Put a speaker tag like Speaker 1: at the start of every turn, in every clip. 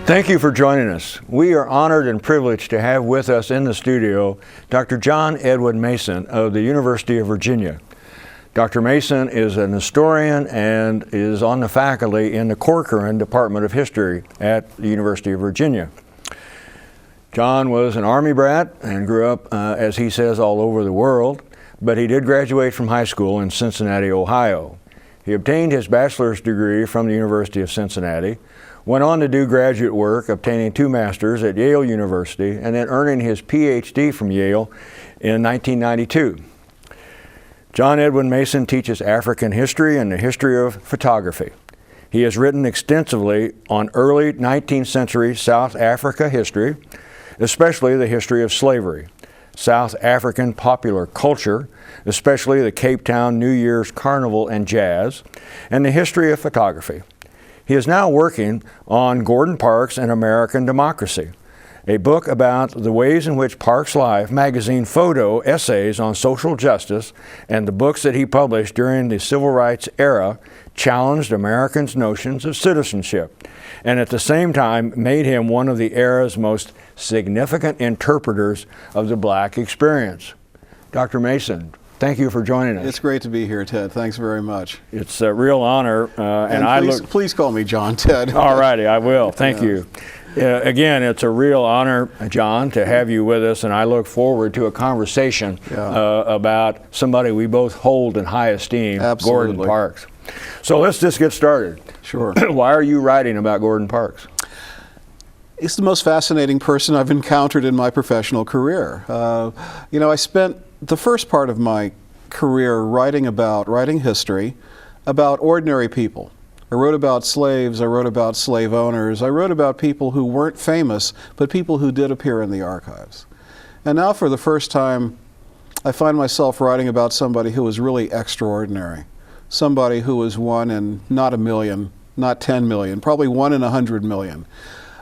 Speaker 1: Thank you for joining us. We are honored and privileged to have with us in the studio Dr. John Edwin Mason of the University of Virginia. Dr. Mason is an historian and is on the faculty in the Corcoran Department of History at the University of Virginia. John was an Army brat and grew up, as he says, all over the world, but he did graduate from high school in Cincinnati, Ohio. He obtained his bachelor's degree from the University of Cincinnati, went on to do graduate work, obtaining 2 masters at Yale University, and then earning his PhD from Yale in 1992. John Edwin Mason teaches African history and the history of photography. He has written extensively on early 19th century South Africa history, especially the history of slavery, South African popular culture, especially the Cape Town New Year's Carnival and jazz, and the history of photography. He is now working on Gordon Parks and American Democracy, a book about the ways in which Parks' Life magazine photo essays on social justice and the books that he published during the civil rights era challenged Americans' notions of citizenship, and at the same time made him one of the era's most significant interpreters of the Black experience. Dr. Mason, thank you for joining us.
Speaker 2: It's great to be here, Ted. Thanks very much.
Speaker 1: It's a real honor.
Speaker 2: Please call me John, Ted.
Speaker 1: All righty, I will. Thank you. Again, it's a real honor, John, to have you with us, and I look forward to a conversation about somebody we both hold in high esteem,
Speaker 2: Absolutely.
Speaker 1: Gordon Parks. So let's just get started.
Speaker 2: Sure.
Speaker 1: Why are you writing about Gordon Parks?
Speaker 2: He's the most fascinating person I've encountered in my professional career. I spent the first part of my career writing history about ordinary people. I wrote about slaves, I wrote about slave owners, I wrote about people who weren't famous, but people who did appear in the archives. And now for the first time, I find myself writing about somebody who was really extraordinary. Somebody who was one in not 1 million, not 10 million, probably 1 in 100 million.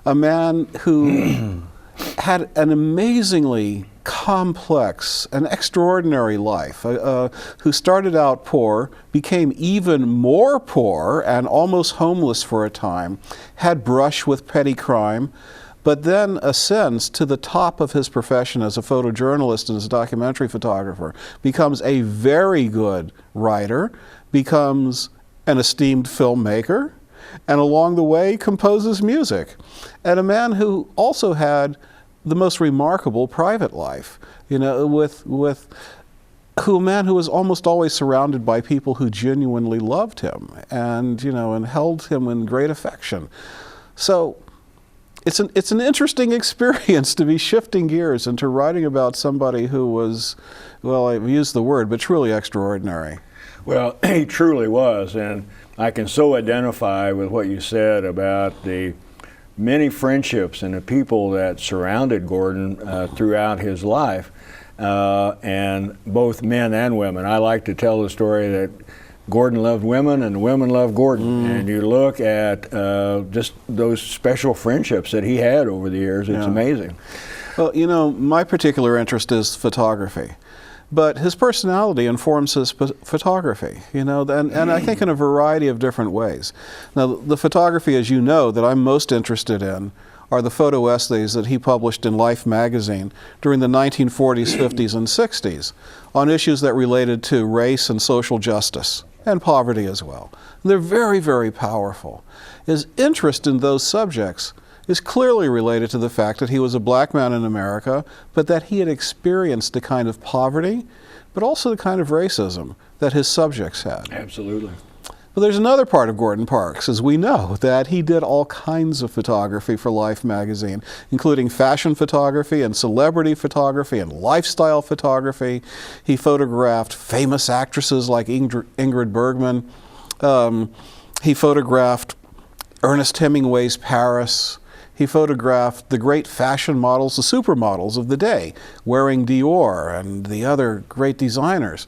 Speaker 2: A man who had an amazingly complex and extraordinary life, who started out poor, became even more poor and almost homeless for a time, had brush with petty crime, but then ascends to the top of his profession as a photojournalist and as a documentary photographer, becomes a very good writer, becomes an esteemed filmmaker, and along the way composes music. And a man who also had the most remarkable private life, a man who was almost always surrounded by people who genuinely loved him and held him in great affection. So it's an interesting experience to be shifting gears into writing about somebody who was, well, I've used the word, but truly extraordinary.
Speaker 1: Well, he truly was, and I can so identify with what you said about the many friendships and the people that surrounded Gordon throughout his life, and both men and women. I like to tell the story that Gordon loved women and the women loved Gordon. And you look at just those special friendships that he had over the years, it's amazing.
Speaker 2: Well, my particular interest is photography. But his personality informs his photography, and I think in a variety of different ways. Now, the photography, as you know, that I'm most interested in are the photo essays that he published in Life magazine during the 1940s, 50s, and 60s on issues that related to race and social justice and poverty as well. And they're very, very powerful. His interest in those subjects is clearly related to the fact that he was a black man in America, but that he had experienced the kind of poverty, but also the kind of racism that his subjects had.
Speaker 1: Absolutely.
Speaker 2: But there's another part of Gordon Parks, as we know, that he did all kinds of photography for Life magazine, including fashion photography and celebrity photography and lifestyle photography. He photographed famous actresses like Ingrid Bergman. He photographed Ernest Hemingway's Paris. He photographed the great fashion models, the supermodels of the day, wearing Dior and the other great designers.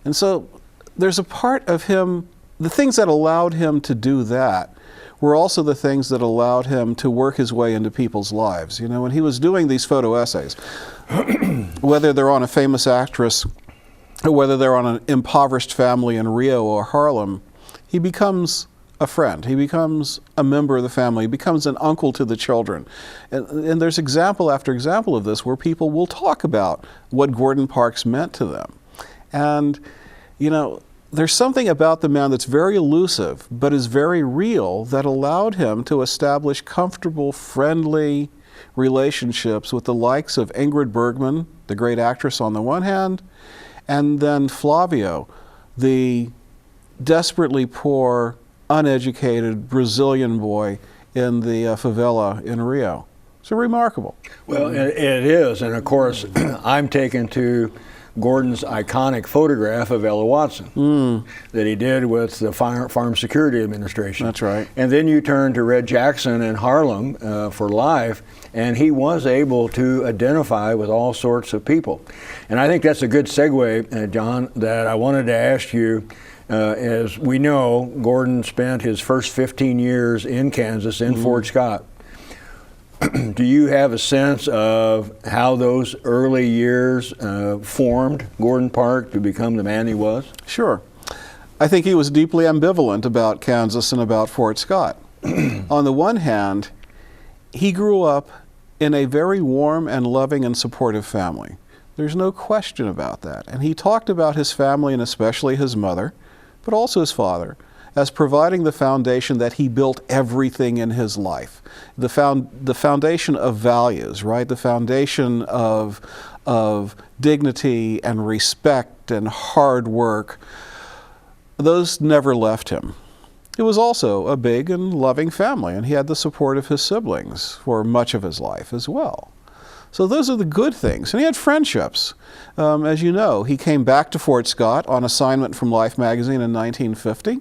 Speaker 2: And so there's a part of him, the things that allowed him to do that were also the things that allowed him to work his way into people's lives. When he was doing these photo essays, whether they're on a famous actress or whether they're on an impoverished family in Rio or Harlem, he becomes a friend. He becomes a member of the family. He becomes an uncle to the children. And there's example after example of this where people will talk about what Gordon Parks meant to them. And, you know, there's something about the man that's very elusive, but is very real, that allowed him to establish comfortable, friendly relationships with the likes of Ingrid Bergman, the great actress on the one hand, and then Flavio, the desperately poor, uneducated Brazilian boy in the favela in Rio. So remarkable.
Speaker 1: Well, it is, and of course, I'm taken to Gordon's iconic photograph of Ella Watson that he did with the Farm Security Administration.
Speaker 2: That's right.
Speaker 1: And then you turn to Red Jackson in Harlem for Life, and he was able to identify with all sorts of people. And I think that's a good segue, John, that I wanted to ask you. As we know, Gordon spent his first 15 years in Kansas, in Fort Scott. Do you have a sense of how those early years formed Gordon Park to become the man he was?
Speaker 2: Sure. I think he was deeply ambivalent about Kansas and about Fort Scott. On the one hand, he grew up in a very warm and loving and supportive family. There's no question about that. And he talked about his family, and especially his mother, but also his father, as providing the foundation that he built everything in his life. The foundation of values, right? The foundation of dignity and respect and hard work. Those never left him. It was also a big and loving family, and he had the support of his siblings for much of his life as well. So those are the good things. And he had friendships. As you know, he came back to Fort Scott on assignment from Life magazine in 1950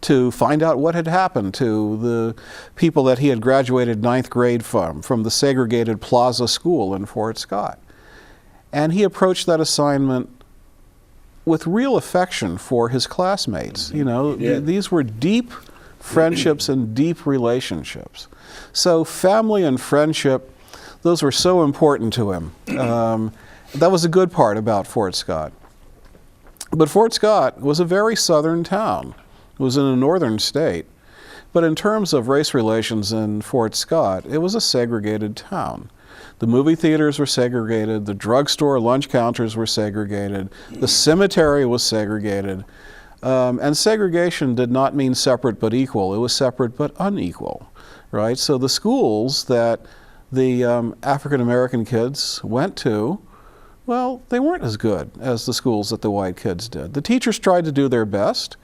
Speaker 2: to find out what had happened to the people that he had graduated ninth grade from the segregated Plaza School in Fort Scott. And he approached that assignment with real affection for his classmates. You know, these were deep friendships and deep relationships. So family and friendship, those were so important to him. That was a good part about Fort Scott. But Fort Scott was a very southern town. It was in a northern state. But in terms of race relations in Fort Scott, it was a segregated town. The movie theaters were segregated, the drugstore lunch counters were segregated, the cemetery was segregated. And segregation did not mean separate but equal. It was separate but unequal, right? So the schools that the African American kids went to, well, they weren't as good as the schools that the white kids did. The teachers tried to do their best.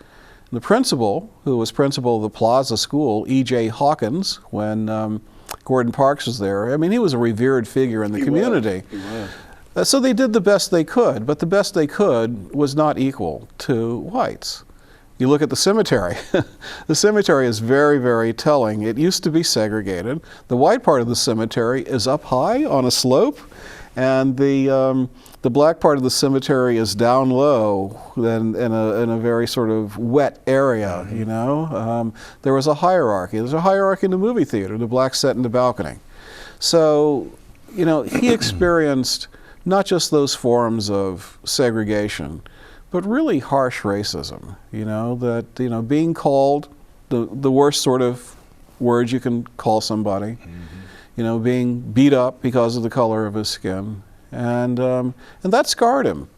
Speaker 2: The principal, who was principal of the Plaza School, E.J. Hawkins, when Gordon Parks was there, I mean, he was a revered figure in the community.
Speaker 1: He was.
Speaker 2: So they did the best they could, but the best they could was not equal to whites. You look at the cemetery. The cemetery is very, very telling. It used to be segregated. The white part of the cemetery is up high on a slope, and the black part of the cemetery is down low in a very sort of wet area, you know. There was a hierarchy. There's a hierarchy in the movie theater. The blacks sat in the balcony. So, you know, he experienced not just those forms of segregation, but really harsh racism, you know, that, you know, being called the worst sort of words you can call somebody, you know, being beat up because of the color of his skin, and that scarred him.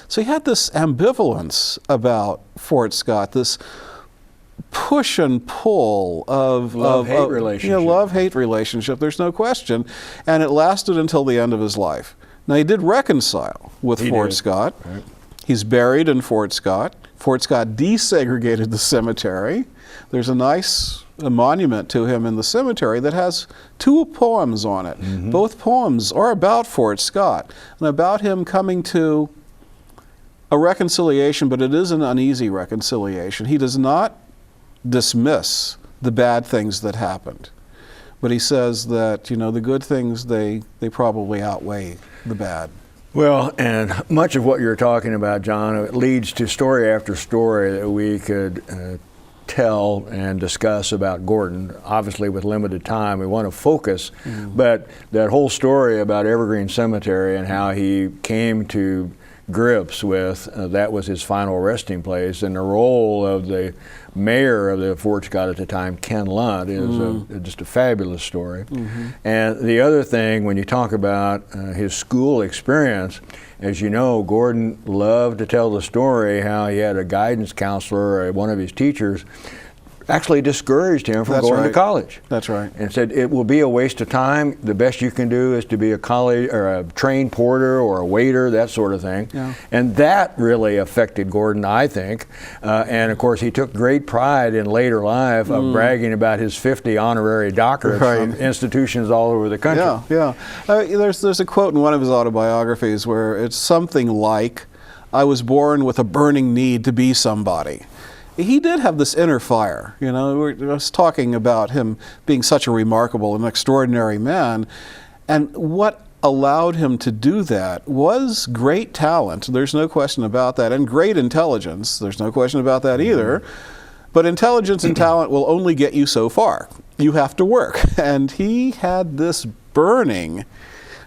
Speaker 2: So he had this ambivalence about Fort Scott, this push and pull of
Speaker 1: love-hate relationship.
Speaker 2: You know, love-hate relationship, there's no question, and it lasted until the end of his life. Now, he did reconcile with Fort Scott.
Speaker 1: Right.
Speaker 2: He's buried in Fort Scott. Fort Scott desegregated the cemetery. There's a nice monument to him in the cemetery that has 2 poems on it. Both poems are about Fort Scott and about him coming to a reconciliation, but it is an uneasy reconciliation. He does not dismiss the bad things that happened, but he says that, you know, the good things, they probably outweigh the bad.
Speaker 1: Well, and much of what you're talking about, John, it leads to story after story that we could tell and discuss about Gordon. Obviously, with limited time, we want to focus, but that whole story about Evergreen Cemetery and how he came to grips with. That was his final resting place, and the role of the mayor of the Fort Scott at the time, Ken Lunt, is just a fabulous story. And the other thing, when you talk about his school experience, as you know, Gordon loved to tell the story how he had a guidance counselor, or one of his teachers, actually discouraged him from going to college.
Speaker 2: That's right.
Speaker 1: And said it will be a waste of time. The best you can do is to be a college or a trained porter or a waiter, that sort of thing.
Speaker 2: Yeah.
Speaker 1: And that really affected Gordon, I think. And of course, he took great pride in later life of bragging about his 50 honorary doctorates from institutions all over the country.
Speaker 2: Yeah, yeah. There's a quote in one of his autobiographies where it's something like, "I was born with a burning need to be somebody." He did have this inner fire. You know, I was talking about him being such a remarkable and extraordinary man, and what allowed him to do that was great talent. There's no question about that, and great intelligence. There's no question about that either. But intelligence and talent will only get you so far. You have to work, and he had this burning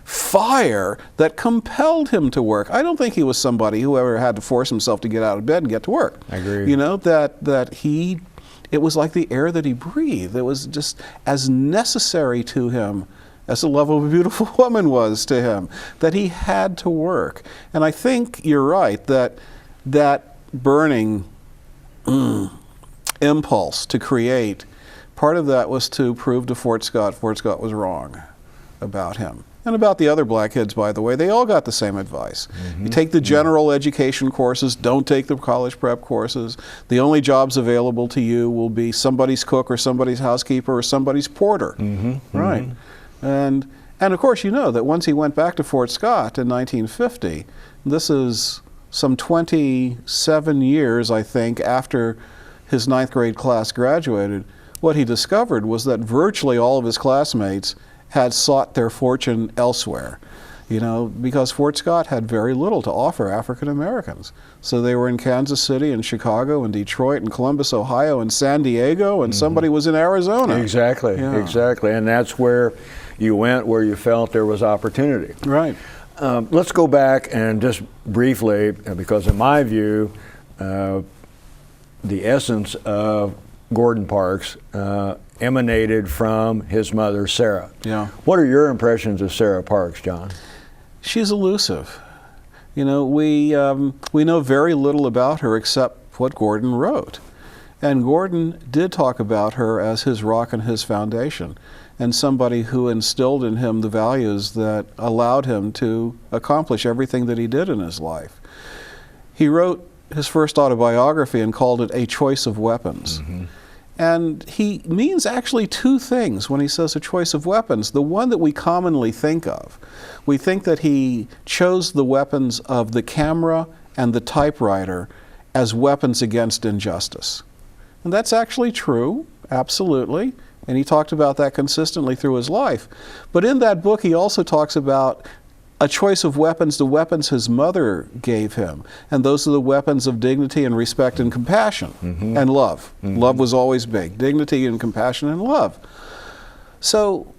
Speaker 2: fire that compelled him to work. I don't think he was somebody who ever had to force himself to get out of bed and get to work.
Speaker 1: I agree.
Speaker 2: You know, it was like the air that he breathed. It was just as necessary to him as the love of a beautiful woman was to him, that he had to work. And I think you're right, that burning impulse to create, part of that was to prove to Fort Scott was wrong about him. And about the other black kids, by the way, they all got the same advice. You take the general education courses, don't take the college prep courses. The only jobs available to you will be somebody's cook or somebody's housekeeper or somebody's porter. Right. And of course, you know that once he went back to Fort Scott in 1950, this is some 27 years, I think, after his 9th grade class graduated, what he discovered was that virtually all of his classmates had sought their fortune elsewhere, you know, because Fort Scott had very little to offer African Americans. So they were in Kansas City and Chicago and Detroit and Columbus, Ohio and San Diego, and somebody was in Arizona.
Speaker 1: Exactly, exactly. And that's where you went, where you felt there was opportunity.
Speaker 2: Right.
Speaker 1: Let's go back and just briefly, because in my view, the essence of Gordon Parks emanated from his mother, Sarah.
Speaker 2: Yeah.
Speaker 1: What are your impressions of Sarah Parks, John?
Speaker 2: She's elusive. You know, we know very little about her except what Gordon wrote. And Gordon did talk about her as his rock and his foundation, and somebody who instilled in him the values that allowed him to accomplish everything that he did in his life. He wrote his first autobiography and called it A Choice of Weapons. And he means actually two things when he says a choice of weapons. The one that we commonly think of, we think that he chose the weapons of the camera and the typewriter as weapons against injustice. And that's actually true, absolutely. And he talked about that consistently through his life. But in that book, he also talks about a choice of weapons, the weapons his mother gave him. And those are the weapons of dignity and respect and compassion and love. Love was always big. Dignity and compassion and love. So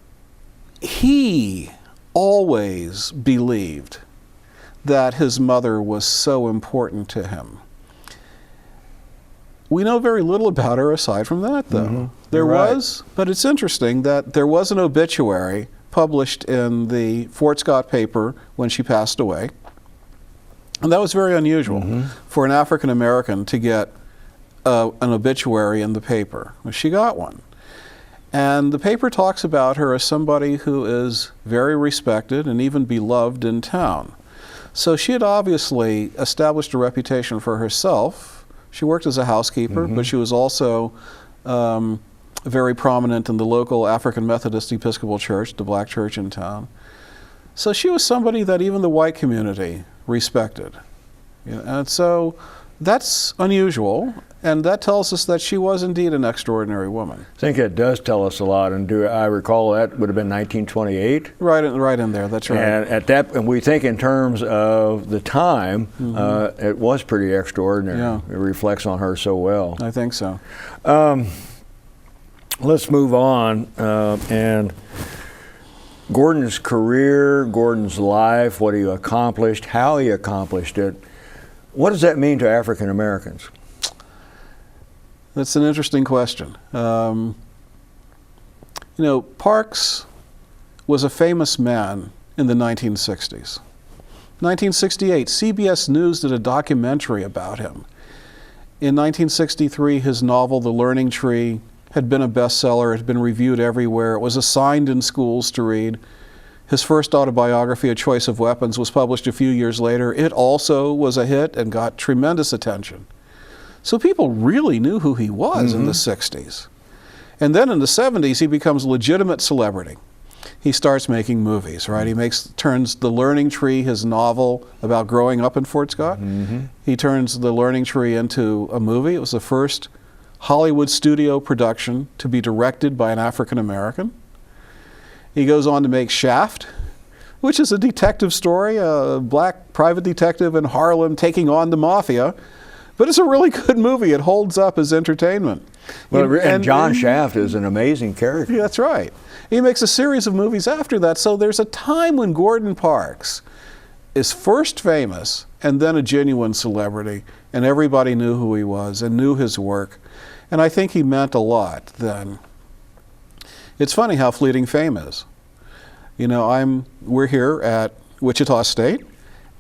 Speaker 2: he always believed that his mother was so important to him. We know very little about her aside from that, though. There was, but it's interesting that there was an obituary published in the Fort Scott paper when she passed away. And that was very unusual for an African American to get an obituary in the paper. Well, she got one. And the paper talks about her as somebody who is very respected and even beloved in town. So she had obviously established a reputation for herself. She worked as a housekeeper, but she was also very prominent in the local African Methodist Episcopal Church, the black church in town. So she was somebody that even the white community respected. You know, and so that's unusual, and that tells us that she was indeed an extraordinary woman.
Speaker 1: I think it does tell us a lot, and do I recall that would have been 1928?
Speaker 2: Right in there, that's right.
Speaker 1: And at that, and we think in terms of the time, it was pretty extraordinary.
Speaker 2: Yeah.
Speaker 1: It reflects on her so well.
Speaker 2: I think so.
Speaker 1: Let's move on, and Gordon's career, Gordon's life, what he accomplished, how he accomplished it, what does that mean to African Americans?
Speaker 2: That's an interesting question. Parks was a famous man in the 1960s. 1968, CBS News did a documentary about him. In 1963, his novel, The Learning Tree, had been a bestseller. It had been reviewed everywhere. It was assigned in schools to read. His first autobiography, A Choice of Weapons, was published a few years later. It also was a hit and got tremendous attention. So people really knew who he was in the 60s. And then in the 70s, he becomes a legitimate celebrity. He starts making movies, right? He turns The Learning Tree, his novel about growing up in Fort Scott. He turns The Learning Tree into a movie. It was the first Hollywood studio production to be directed by an African American. He goes on to make Shaft, which is a detective story, a black private detective in Harlem taking on the mafia. But it's a really good movie. It holds up as entertainment.
Speaker 1: Well, and John Shaft is an amazing character.
Speaker 2: Yeah, that's right. He makes a series of movies after that. So there's a time when Gordon Parks is first famous and then a genuine celebrity, and everybody knew who he was and knew his work. And I think he meant a lot then. It's funny how fleeting fame is. We're here at Wichita State.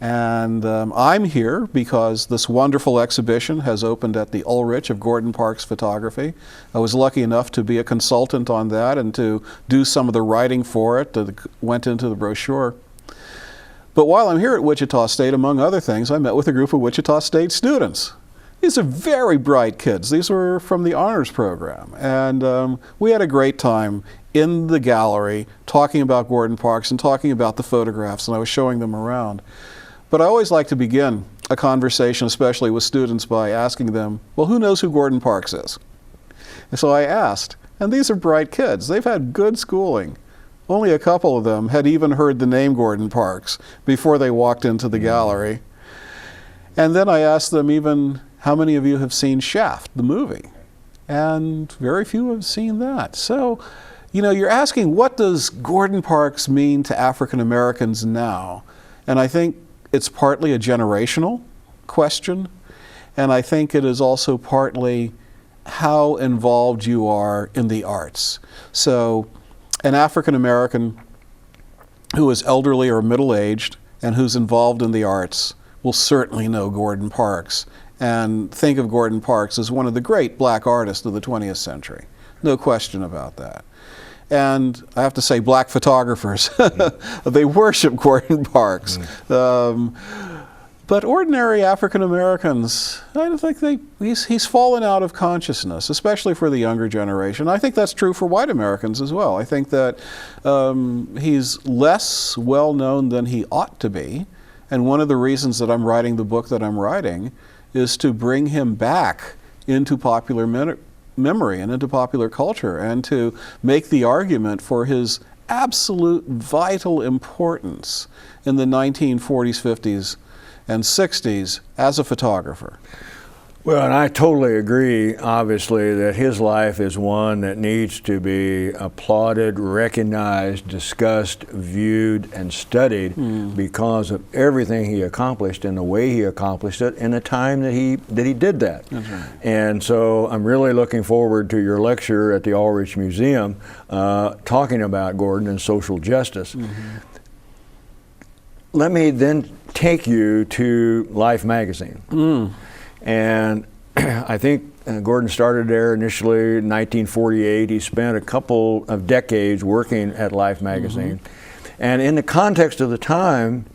Speaker 2: And I'm here because this wonderful exhibition has opened at the Ulrich of Gordon Parks Photography. I was lucky enough to be a consultant on that and to do some of the writing for it that went into the brochure. But while I'm here at Wichita State, among other things, I met with a group of Wichita State students. These are very bright kids. These were from the honors program. And we had a great time in the gallery talking about Gordon Parks and talking about the photographs, and I was showing them around. But I always like to begin a conversation, especially with students, by asking them, well, who knows who Gordon Parks is? And so I asked, and these are bright kids. They've had good schooling. Only a couple of them had even heard the name Gordon Parks before they walked into the gallery. And then I asked them even, how many of you have seen Shaft, the movie? And very few have seen that. So, you're asking, what does Gordon Parks mean to African Americans now? And I think it's partly a generational question, and I think it is also partly how involved you are in the arts. So an African American who is elderly or middle-aged and who's involved in the arts will certainly know Gordon Parks and think of Gordon Parks as one of the great black artists of the 20th century. No question about that. And I have to say, black photographers, they worship Gordon Parks. But ordinary African Americans, I don't think he's fallen out of consciousness, especially for the younger generation. I think that's true for white Americans as well. I think that he's less well known than he ought to be. And one of the reasons that I'm writing the book that I'm writing is to bring him back into popular memory and into popular culture, and to make the argument for his absolute vital importance in the 1940s, 50s, and 60s as a photographer.
Speaker 1: Well, and I totally agree, obviously, that his life is one that needs to be applauded, recognized, discussed, viewed, and studied because of everything he accomplished and the way he accomplished it in the time that he did that.
Speaker 2: That's right.
Speaker 1: And so I'm really looking forward to your lecture at the Ulrich Museum talking about Gordon and social justice. Let me then take you to Life magazine. And I think Gordon started there initially in 1948. He spent a couple of decades working at Life magazine. And in the context of the time,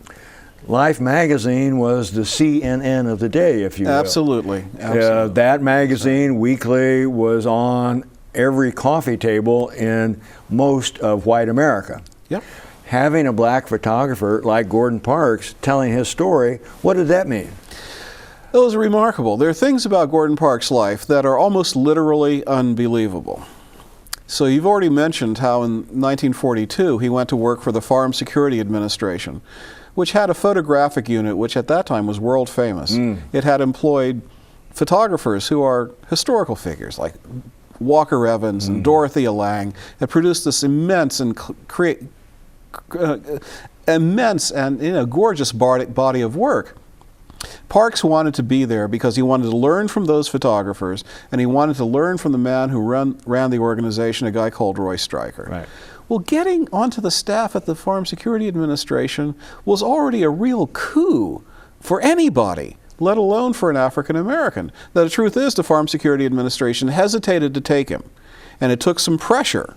Speaker 1: Life magazine was the CNN of the day, if you will.
Speaker 2: Absolutely.
Speaker 1: That magazine weekly was on every coffee table in most of white America.
Speaker 2: Yep.
Speaker 1: Having a black photographer like Gordon Parks telling his story, what did that mean?
Speaker 2: It was remarkable. There are things about Gordon Parks' life that are almost literally unbelievable. So you've already mentioned how in 1942 he went to work for the Farm Security Administration, which had a photographic unit which at that time was world famous. It had employed photographers who are historical figures like Walker Evans and Dorothea Lange. It produced this immense and immense and gorgeous body of work. Parks wanted to be there because he wanted to learn from those photographers, and he wanted to learn from the man who ran the organization, a guy called Roy Stryker.
Speaker 1: Right.
Speaker 2: Well, getting onto the staff at the Farm Security Administration was already a real coup for anybody, let alone for an African American. Now, the truth is the Farm Security Administration hesitated to take him, and it took some pressure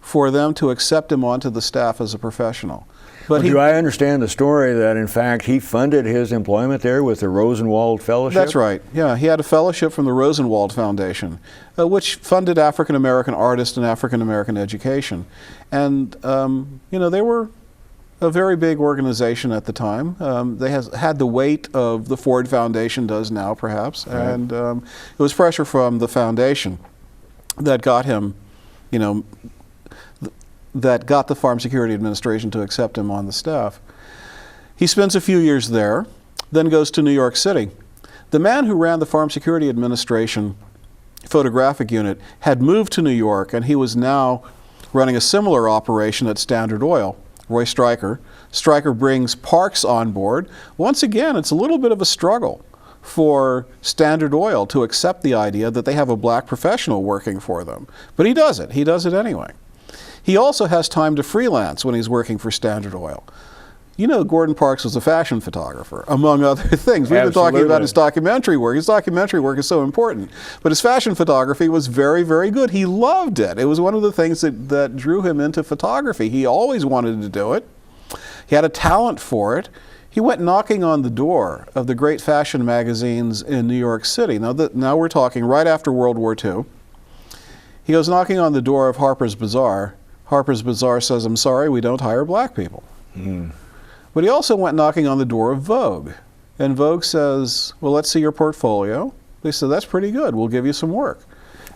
Speaker 2: for them to accept him onto the staff as a professional. But
Speaker 1: do I understand the story that, in fact, he funded his employment there with the Rosenwald Fellowship?
Speaker 2: That's right. Yeah, he had a fellowship from the Rosenwald Foundation, which funded African American artists and African American education. And, they were a very big organization at the time. They had the weight of the Ford Foundation does now, perhaps. Right. And it was pressure from the foundation that got him, that got the Farm Security Administration to accept him on the staff. He spends a few years there, then goes to New York City. The man who ran the Farm Security Administration photographic unit had moved to New York, and he was now running a similar operation at Standard Oil, Roy Stryker. Stryker brings Parks on board. Once again, it's a little bit of a struggle for Standard Oil to accept the idea that they have a black professional working for them. But he does it. He does it anyway. He also has time to freelance when he's working for Standard Oil. Gordon Parks was a fashion photographer, among other things. We've been talking about his documentary work. His documentary work is so important. But his fashion photography was very, very good. He loved it. It was one of the things that drew him into photography. He always wanted to do it. He had a talent for it. He went knocking on the door of the great fashion magazines in New York City. Now we're talking right after World War II. He goes knocking on the door of Harper's Bazaar. Harper's Bazaar says, "I'm sorry, we don't hire black people." Mm. But he also went knocking on the door of Vogue. And Vogue says, "Well, let's see your portfolio." They said, "That's pretty good. We'll give you some work."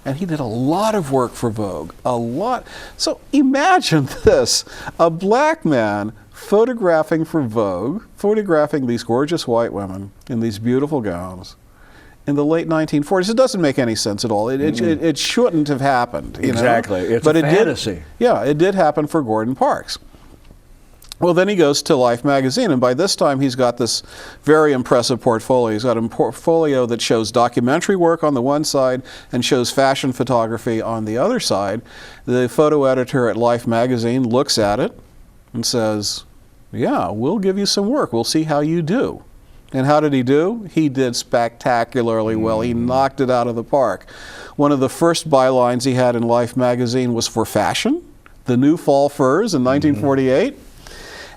Speaker 2: And he did a lot of work for Vogue, a lot. So imagine this, a black man photographing for Vogue, photographing these gorgeous white women in these beautiful gowns in the late 1940s. It doesn't make any sense at all. It shouldn't have happened.
Speaker 1: Exactly. It's a fantasy.
Speaker 2: It did happen for Gordon Parks. Well, then he goes to Life magazine, and by this time he's got this very impressive portfolio. He's got a portfolio that shows documentary work on the one side and shows fashion photography on the other side. The photo editor at Life magazine looks at it and says, "Yeah, we'll give you some work. We'll see how you do." And how did he do? He did spectacularly well. He knocked it out of the park. One of the first bylines he had in Life magazine was for fashion, the new fall furs in 1948.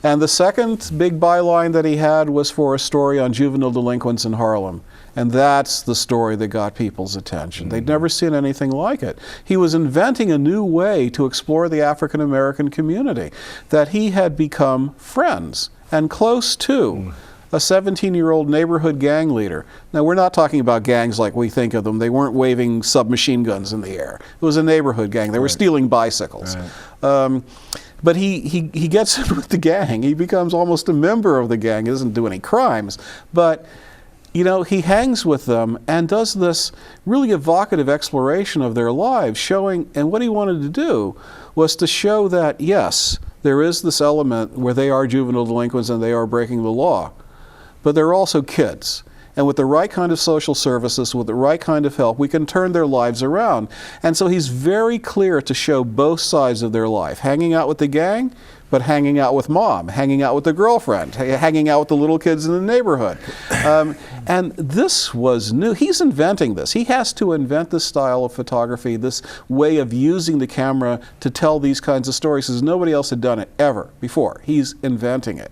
Speaker 2: And the second big byline that he had was for a story on juvenile delinquents in Harlem. And that's the story that got people's attention. They'd never seen anything like it. He was inventing a new way to explore the African American community, that he had become friends and close to a 17-year-old neighborhood gang leader. Now, we're not talking about gangs like we think of them. They weren't waving submachine guns in the air. It was a neighborhood gang. They were stealing bicycles. Right. But he gets in with the gang. He becomes almost a member of the gang. He doesn't do any crimes. But, he hangs with them and does this really evocative exploration of their lives, showing, and what he wanted to do was to show that, yes, there is this element where they are juvenile delinquents and they are breaking the law. But they're also kids. And with the right kind of social services, with the right kind of help, we can turn their lives around. And so he's very clear to show both sides of their life. Hanging out with the gang, but hanging out with mom, hanging out with the girlfriend, hanging out with the little kids in the neighborhood. And this was new. He's inventing this. He has to invent this style of photography, this way of using the camera to tell these kinds of stories, because nobody else had done it ever before. He's inventing it.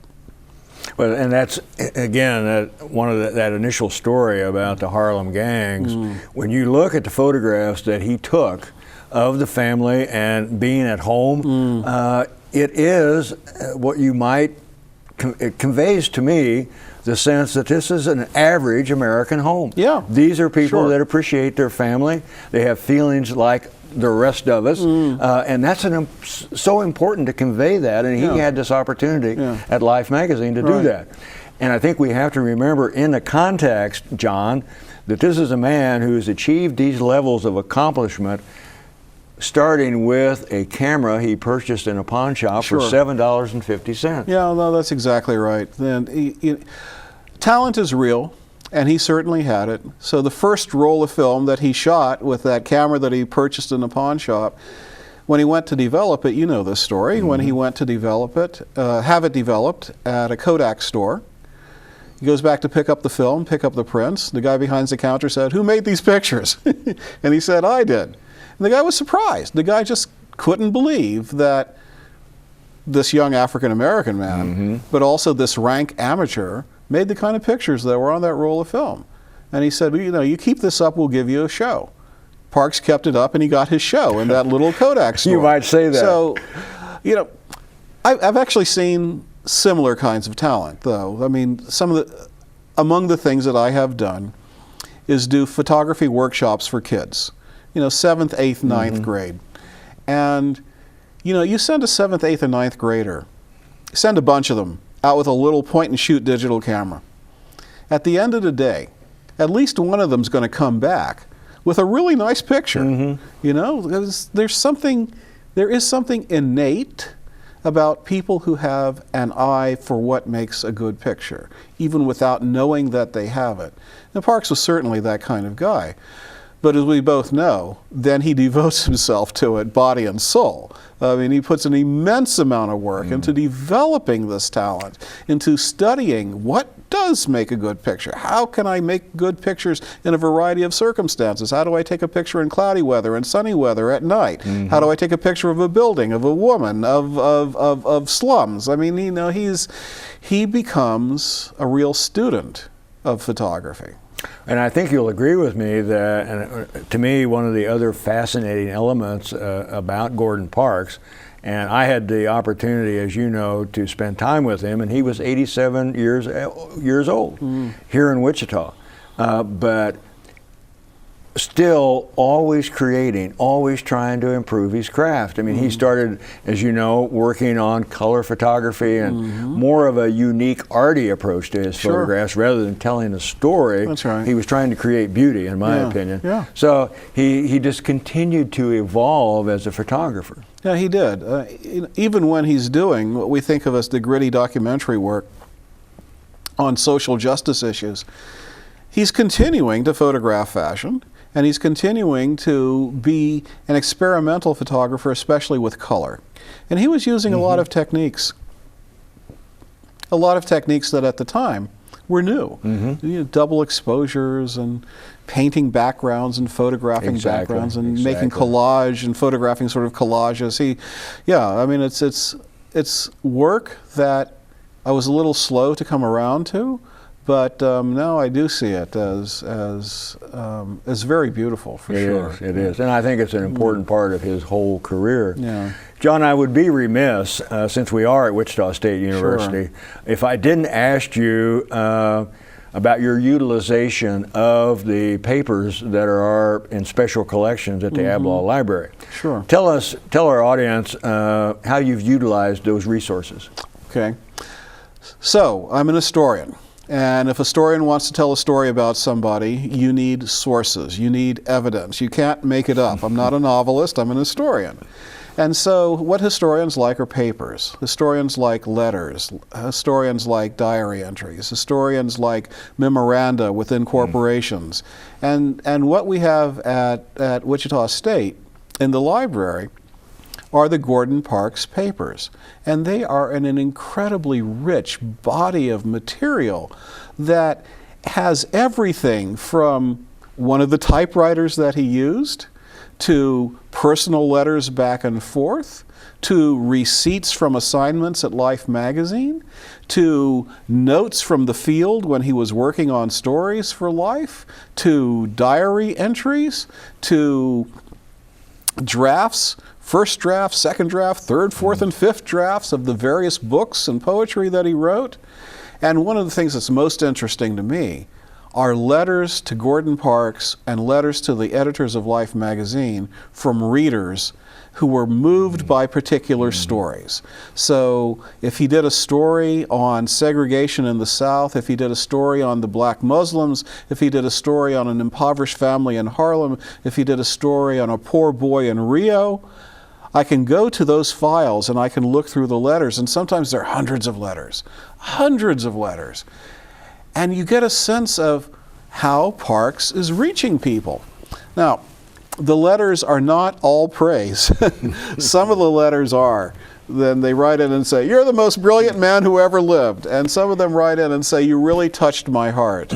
Speaker 1: Well, and that's, again, one of that initial story about the Harlem gangs. When you look at the photographs that he took of the family and being at home, it is what you might, it conveys to me the sense that this is an average American home.
Speaker 2: Yeah.
Speaker 1: These are people that appreciate their family. They have feelings like the rest of us, and that's so important to convey that, and he had this opportunity at Life magazine to do that. And I think we have to remember in the context, John, that this is a man who has achieved these levels of accomplishment starting with a camera he purchased in a pawn shop for
Speaker 2: Sure.
Speaker 1: $7.50.
Speaker 2: Yeah, no, that's exactly right. Then talent is real, and he certainly had it. So the first roll of film that he shot with that camera that he purchased in a pawn shop, when he went to develop it, you know this story,
Speaker 1: Mm-hmm.
Speaker 2: when he went to develop it, have it developed at a Kodak store, he goes back to pick up the film, pick up the prints. The guy behind the counter said, "Who made these pictures?" And he said, "I did." And the guy was surprised. The guy just couldn't believe that this young African-American man, but also this rank amateur, made the kind of pictures that were on that roll of film. And he said, "Well, you know, you keep this up, we'll give you a show." Parks kept it up, and he got his show in that little Kodak store.
Speaker 1: You might say that.
Speaker 2: So, you know, I've actually seen similar kinds of talent, though. I mean, among the things that I have done is do photography workshops for kids, you know, 7th, 8th, 9th grade. And, you know, you send a 7th, 8th, and 9th grader, send a bunch of them out with a little point-and-shoot digital camera. At the end of the day, at least one of them's going to come back with a really nice picture. You know, there is something innate about people who have an eye for what makes a good picture, even without knowing that they have it. Now, Parks was certainly that kind of guy. But as we both know, then he devotes himself to it body and soul. I mean, he puts an immense amount of work into developing this talent, into studying what does make a good picture. How can I make good pictures in a variety of circumstances? How do I take a picture in cloudy weather and sunny weather at night? How do I take a picture of a building, of a woman, of slums? I mean, you know, he becomes a real student of photography.
Speaker 1: And I think you'll agree with me that, and to me, one of the other fascinating elements about Gordon Parks, and I had the opportunity, as you know, to spend time with him, and he was 87 years old here in Wichita. But still always creating, always trying to improve his craft. I mean, he started, as you know, working on color photography and more of a unique arty approach to his photographs rather than telling a story.
Speaker 2: That's right.
Speaker 1: He was trying to create beauty, in my opinion.
Speaker 2: Yeah.
Speaker 1: So he just continued to evolve as a photographer.
Speaker 2: Yeah, he did. Even when he's doing what we think of as the gritty documentary work on social justice issues, he's continuing to photograph fashion. And he's continuing to be an experimental photographer, especially with color. And he was using a lot of techniques that at the time were new. You know, double exposures and painting backgrounds and photographing backgrounds and making collage and photographing sort of collages. I mean, it's work that I was a little slow to come around to. But now I do see it as very beautiful, for sure.
Speaker 1: It is. And I think it's an important part of his whole career.
Speaker 2: Yeah.
Speaker 1: John, I would be remiss, since we are at Wichita State University, if I didn't ask you about your utilization of the papers that are in special collections at the Abloh Library.
Speaker 2: Sure.
Speaker 1: Tell our audience how you've utilized those resources.
Speaker 2: Okay. So, I'm an historian. And if a historian wants to tell a story about somebody, you need sources, you need evidence. You can't make it up. I'm not a novelist, I'm an historian. And so what historians like are papers. Historians like letters. Historians like diary entries. Historians like memoranda within corporations. And what we have at Wichita State in the library are the Gordon Parks papers. And they are in an incredibly rich body of material that has everything from one of the typewriters that he used, to personal letters back and forth, to receipts from assignments at Life magazine, to notes from the field when he was working on stories for Life, to diary entries, to drafts, first draft, second draft, third, fourth, and fifth drafts of the various books and poetry that he wrote. And one of the things that's most interesting to me are letters to Gordon Parks and letters to the editors of Life magazine from readers who were moved by particular stories. So if he did a story on segregation in the South, if he did a story on the black Muslims, if he did a story on an impoverished family in Harlem, if he did a story on a poor boy in Rio, I can go to those files and I can look through the letters, and sometimes there are hundreds of letters. And you get a sense of how Parks is reaching people. Now, the letters are not all praise. Some of the letters are. Then they write in and say, "You're the most brilliant man who ever lived." And some of them write in and say, "You really touched my heart."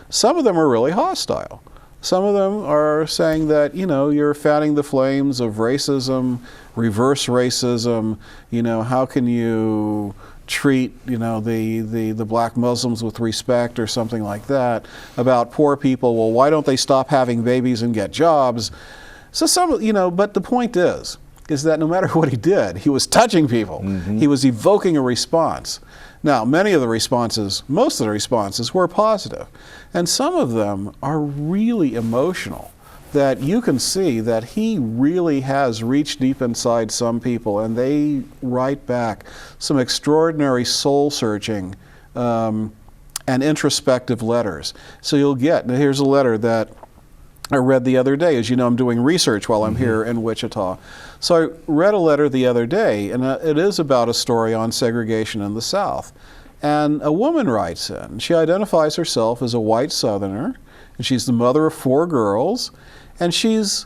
Speaker 2: Some of them are really hostile. Some of them are saying that, you know, you're fanning the flames of racism, reverse racism. You know, how can you treat, you know, the black Muslims with respect or something like that. About poor people, well, why don't they stop having babies and get jobs? So some, you know, but the point is that no matter what he did, he was touching people. He was evoking a response. Now, most of the responses were positive. And some of them are really emotional, that you can see that he really has reached deep inside some people, and they write back some extraordinary soul-searching and introspective letters. So you'll get, now here's a letter that I read the other day. As you know, I'm doing research while I'm here in Wichita. So I read a letter the other day, and it is about a story on segregation in the South. And a woman writes in. She identifies herself as a white Southerner, and she's the mother of 4 girls. And she's,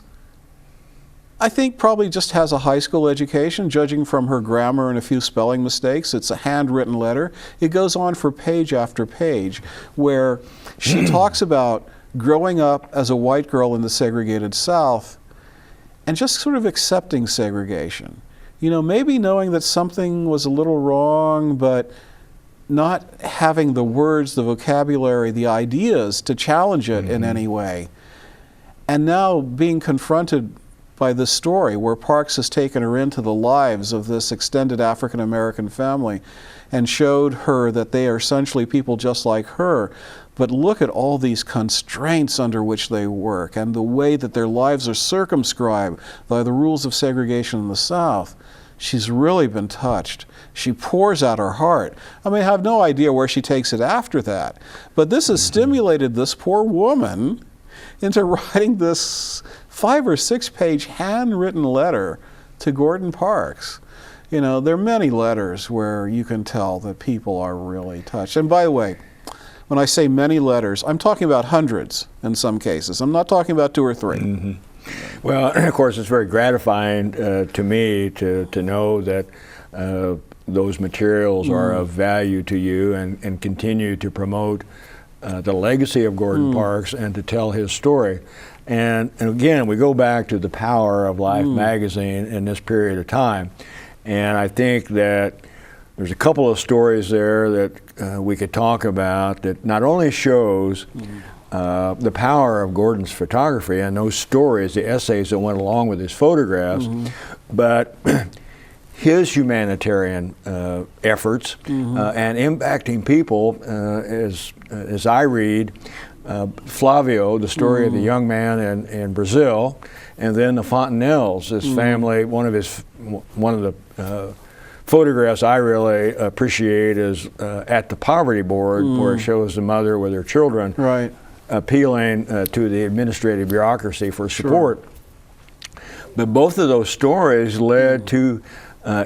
Speaker 2: I think, probably just has a high school education, judging from her grammar and a few spelling mistakes. It's a handwritten letter. It goes on for page after page, where she talks about growing up as a white girl in the segregated South and just sort of accepting segregation. You know, maybe knowing that something was a little wrong, but not having the words, the vocabulary, the ideas to challenge it in any way. And now being confronted by this story where Parks has taken her into the lives of this extended African American family and showed her that they are essentially people just like her, but look at all these constraints under which they work and the way that their lives are circumscribed by the rules of segregation in the South. She's really been touched. She pours out her heart. I mean, I have no idea where she takes it after that, but this has stimulated this poor woman into writing this 5 or 6 page handwritten letter to Gordon Parks. You know, there are many letters where you can tell that people are really touched. And by the way, when I say many letters, I'm talking about hundreds in some cases. I'm not talking about 2 or 3.
Speaker 1: Well, of course, it's very gratifying to me to know that those materials are of value to you and continue to promote the legacy of Gordon Parks and to tell his story. And again, we go back to the power of Life magazine in this period of time. And I think that there's a couple of stories there that we could talk about that not only shows the power of Gordon's photography and those stories, the essays that went along with his photographs, but his humanitarian efforts and impacting people, as I read, Flavio, the story of the young man in Brazil, and then the Fontanelles, his family. One of the photographs I really appreciate is at the poverty board, where it shows the mother with her children appealing to the administrative bureaucracy for support. But both of those stories led to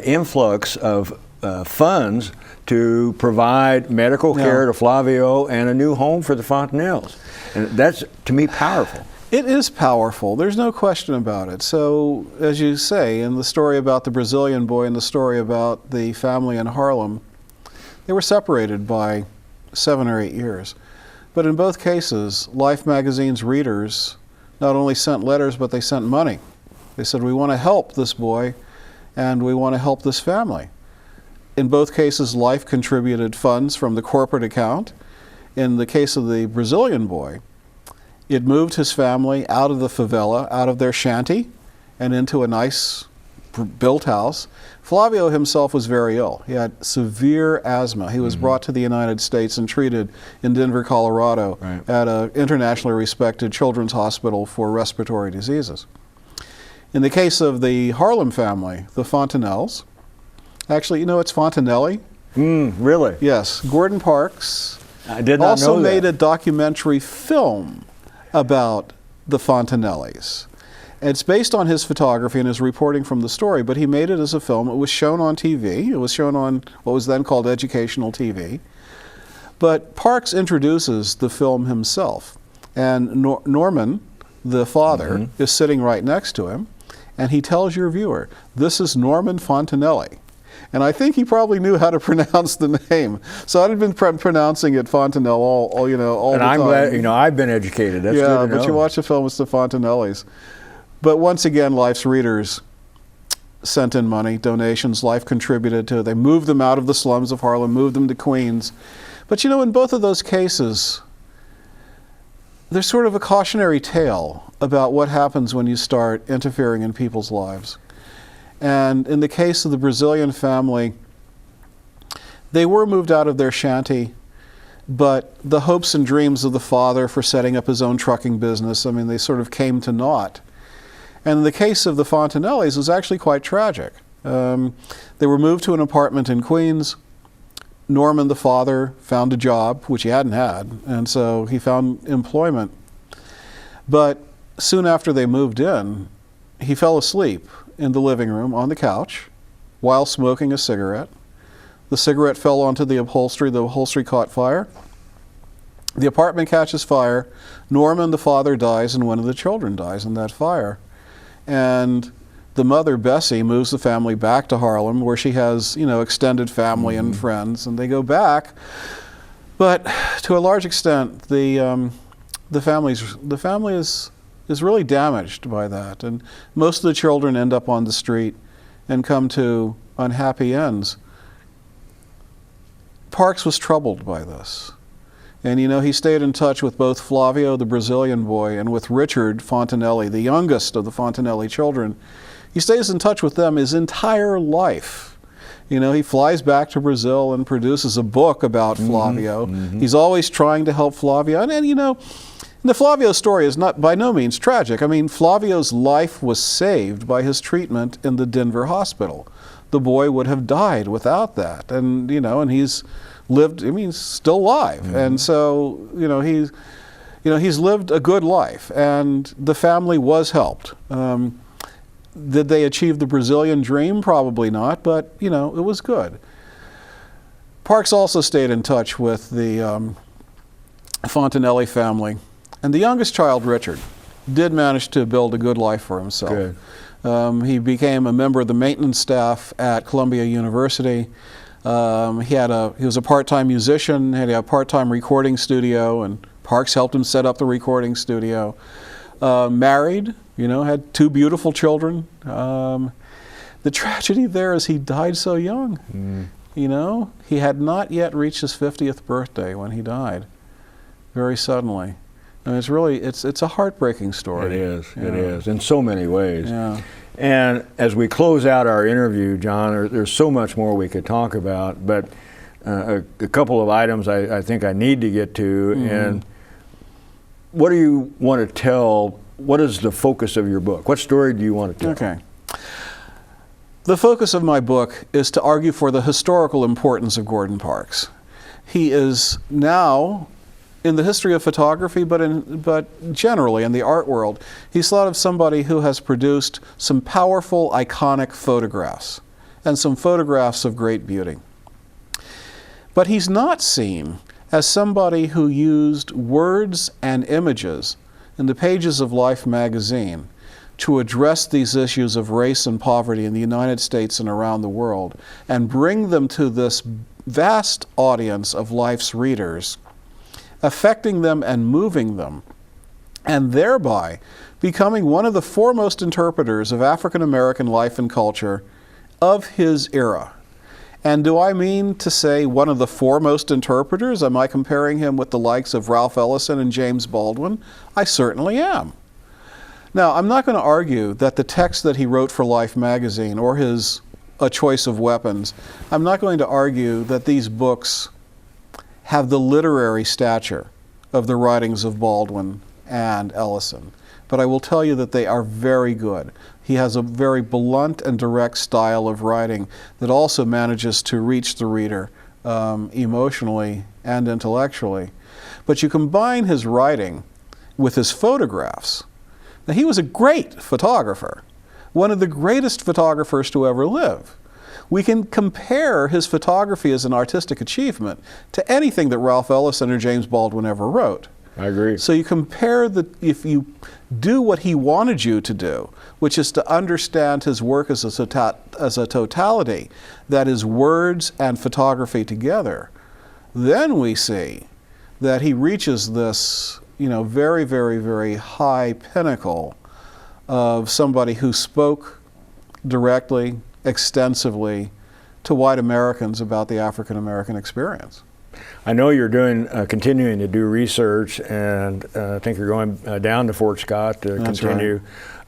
Speaker 1: influx of funds to provide medical care to Flavio and a new home for the Fontanelles. And that's, to me, powerful.
Speaker 2: It is powerful. There's no question about it. So, as you say, in the story about the Brazilian boy and the story about the family in Harlem, they were separated by 7 or 8 years. But in both cases, Life magazine's readers not only sent letters, but they sent money. They said, we want to help this boy and we want to help this family. In both cases, Life contributed funds from the corporate account. In the case of the Brazilian boy, it moved his family out of the favela, out of their shanty, and into a nice built house. Flavio himself was very ill. He had severe asthma. He was brought to the United States and treated in Denver, Colorado at an internationally respected children's hospital for respiratory diseases. In the case of the Harlem family, the Fontanelles, actually, you know, it's Fontanelli.
Speaker 1: Really?
Speaker 2: Yes. Gordon Parks
Speaker 1: I did not
Speaker 2: also
Speaker 1: know that.
Speaker 2: made a documentary film about the Fontanellis. It's based on his photography and his reporting from the story, but he made it as a film. It was shown on TV. It was shown on what was then called educational TV. But Parks introduces the film himself. And Norman, the father, is sitting right next to him, and he tells your viewer, this is Norman Fontanelli. And I think he probably knew how to pronounce the name. So I'd been pronouncing it Fontanelle all the time.
Speaker 1: And I'm glad, you know, I've been educated. That's
Speaker 2: yeah,
Speaker 1: good to know.
Speaker 2: but you watch the film, it's the Fontanellis. But once again, Life's readers sent in money, donations. Life contributed to it. They moved them out of the slums of Harlem, moved them to Queens. But you know, in both of those cases, there's sort of a cautionary tale about what happens when you start interfering in people's lives. And in the case of the Brazilian family, they were moved out of their shanty, but the hopes and dreams of the father for setting up his own trucking business, I mean, they sort of came to naught. And in the case of the Fontanellis, it was actually quite tragic. They were moved to an apartment in Queens. Norman, the father, found a job, which he hadn't had, and so he found employment. But soon after they moved in, he fell asleep in the living room on the couch while smoking a cigarette. The cigarette fell onto the upholstery caught fire. The apartment catches fire. Norman, the father, dies, and one of the children dies in that fire. And the mother, Bessie, moves the family back to Harlem, where she has, you know, extended family and friends, and they go back. But to a large extent, the family is really damaged by that, and most of the children end up on the street and come to unhappy ends. Parks was troubled by this. And you know, he stayed in touch with both Flavio, the Brazilian boy, and with Richard Fontanelli, the youngest of the Fontanelli children. He stays in touch with them his entire life. You know, he flies back to Brazil and produces a book about Flavio. He's always trying to help Flavio. And you know, the Flavio story is not by no means tragic. I mean, Flavio's life was saved by his treatment in the Denver hospital. The boy would have died without that. And, you know, and he's lived, I mean, he's still alive. And so, you know, he's lived a good life, and the family was helped. Did they achieve the Brazilian dream? Probably not, but, you know, it was good. Parks also stayed in touch with the Fontanelli family. And the youngest child, Richard, did manage to build a good life for himself. Good. He became a member of the maintenance staff at Columbia University. He was a part-time musician, had a part-time recording studio, and Parks helped him set up the recording studio. Married, you know, had 2 beautiful children. The tragedy there is he died so young. You know, he had not yet reached his 50th birthday when he died, very suddenly. I mean, it's really, it's a heartbreaking story.
Speaker 1: It is, it is, in so many ways.
Speaker 2: Yeah.
Speaker 1: And as we close out our interview, John, there's so much more we could talk about, but a couple of items I think I need to get to. And what do you want to tell? What is the focus of your book? What story do you want to tell?
Speaker 2: Okay. The focus of my book is to argue for the historical importance of Gordon Parks. He is now, in the history of photography, but generally in the art world, he's thought of somebody who has produced some powerful, iconic photographs, and some photographs of great beauty. But he's not seen as somebody who used words and images in the pages of Life magazine to address these issues of race and poverty in the United States and around the world, and bring them to this vast audience of Life's readers, affecting them and moving them, and thereby becoming one of the foremost interpreters of African American life and culture of his era. And do I mean to say one of the foremost interpreters? Am I comparing him with the likes of Ralph Ellison and James Baldwin? I certainly am. Now, I'm not going to argue that the text that he wrote for Life magazine or his A Choice of Weapons, I'm not going to argue that these books have the literary stature of the writings of Baldwin and Ellison. but I will tell you that they are very good. He has a very blunt and direct style of writing that also manages to reach the reader emotionally and intellectually. But you combine his writing with his photographs. Now, he was a great photographer, one of the greatest photographers to ever live. We can compare his photography as an artistic achievement to anything that Ralph Ellison or James Baldwin ever wrote.
Speaker 1: I agree.
Speaker 2: So you compare if you do what he wanted you to do, which is to understand his work as a totality, that is words and photography together, then we see that he reaches this, very, very, very high pinnacle of somebody who spoke directly, extensively to white Americans about the African American experience.
Speaker 1: I know you're continuing to do research, and I think you're going down to Fort Scott to
Speaker 2: That's
Speaker 1: continue.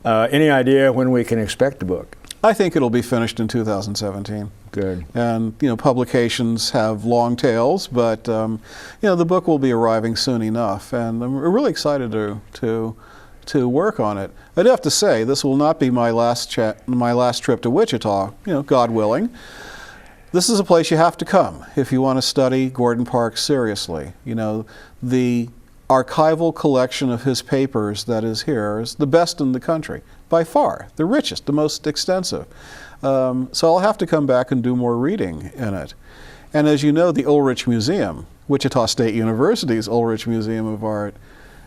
Speaker 1: Right. Any idea when we can expect the book?
Speaker 2: I think it'll be finished in 2017.
Speaker 1: Good.
Speaker 2: And publications have long tails, but the book will be arriving soon enough, and I'm really excited to work on it. I'd have to say this will not be my last trip to Wichita, God willing. This is a place you have to come if you want to study Gordon Parks seriously. The archival collection of his papers that is here is the best in the country, by far, the richest, the most extensive. So I'll have to come back and do more reading in it. And as you know, the Ulrich Museum, Wichita State University's Ulrich Museum of Art,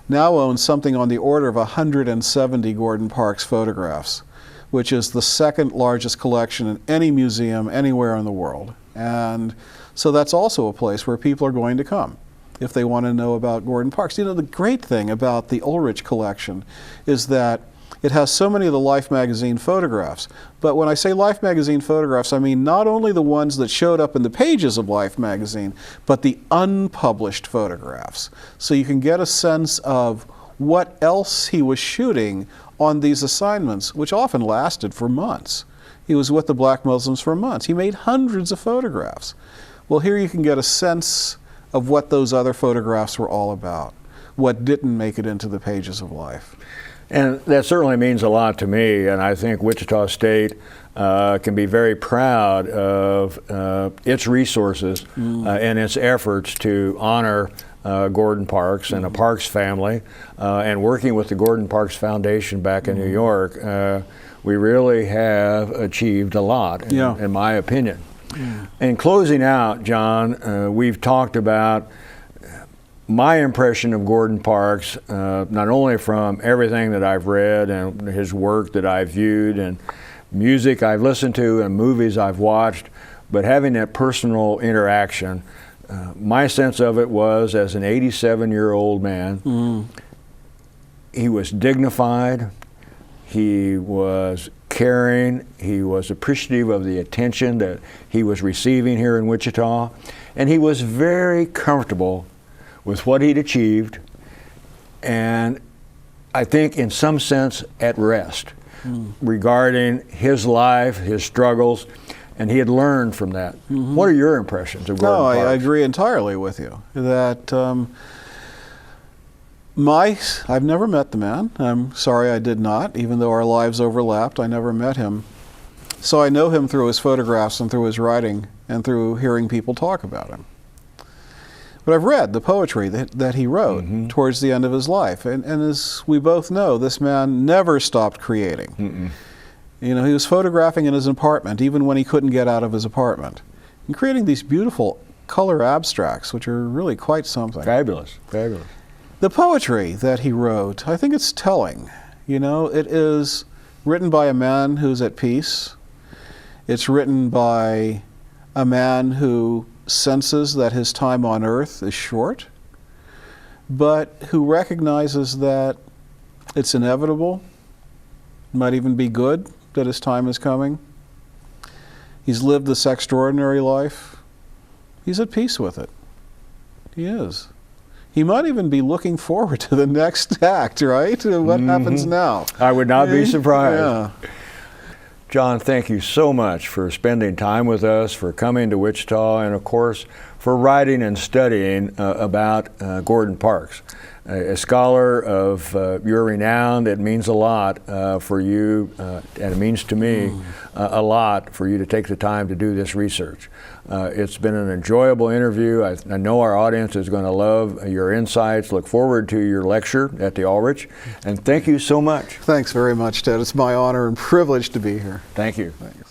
Speaker 2: now owns something on the order of 170 Gordon Parks photographs, which is the second largest collection in any museum anywhere in the world. And so that's also a place where people are going to come if they want to know about Gordon Parks. The great thing about the Ulrich collection is that it has so many of the Life magazine photographs. But when I say Life magazine photographs, I mean not only the ones that showed up in the pages of Life magazine, but the unpublished photographs. So you can get a sense of what else he was shooting on these assignments, which often lasted for months. He was with the black Muslims for months. He made hundreds of photographs. Well, here you can get a sense of what those other photographs were all about, what didn't make it into the pages of Life.
Speaker 1: And that certainly means a lot to me, and I think Wichita State can be very proud of its resources and its efforts to honor Gordon Parks and the Parks family, and working with the Gordon Parks Foundation back in New York, we really have achieved a lot, in my opinion. In closing out, John, we've talked about my impression of Gordon Parks, not only from everything that I've read and his work that I've viewed and music I've listened to and movies I've watched, but having that personal interaction. My sense of it was, as an 87-year-old man, he was dignified, he was caring, he was appreciative of the attention that he was receiving here in Wichita, and he was very comfortable with what he'd achieved, and I think in some sense at rest regarding his life, his struggles, and he had learned from that. What are your impressions of Gordon Parks?
Speaker 2: No, I agree entirely with you. That I've never met the man. I'm sorry I did not, even though our lives overlapped. I never met him. So I know him through his photographs and through his writing and through hearing people talk about him. But I've read the poetry that he wrote towards the end of his life. And as we both know, this man never stopped creating. He was photographing in his apartment, even when he couldn't get out of his apartment, and creating these beautiful color abstracts, which are really quite something.
Speaker 1: Fabulous, fabulous.
Speaker 2: The poetry that he wrote, I think it's telling. It is written by a man who's at peace. It's written by a man who senses that his time on earth is short, but who recognizes that it's inevitable, might even be good that his time is coming. He's lived this extraordinary life. He's at peace with it. He is. He might even be looking forward to the next act, right? What happens now?
Speaker 1: I would not be surprised.
Speaker 2: Yeah.
Speaker 1: John, thank you so much for spending time with us, for coming to Wichita, and of course, for writing and studying about Gordon Parks. A scholar of your renown. It means a lot for you, and it means to me a lot for you to take the time to do this research. It's been an enjoyable interview. I know our audience is going to love your insights. Look forward to your lecture at the Ulrich, and thank you so much.
Speaker 2: Thanks very much, Ted. It's my honor and privilege to be here.
Speaker 1: Thank you.
Speaker 2: Thank you.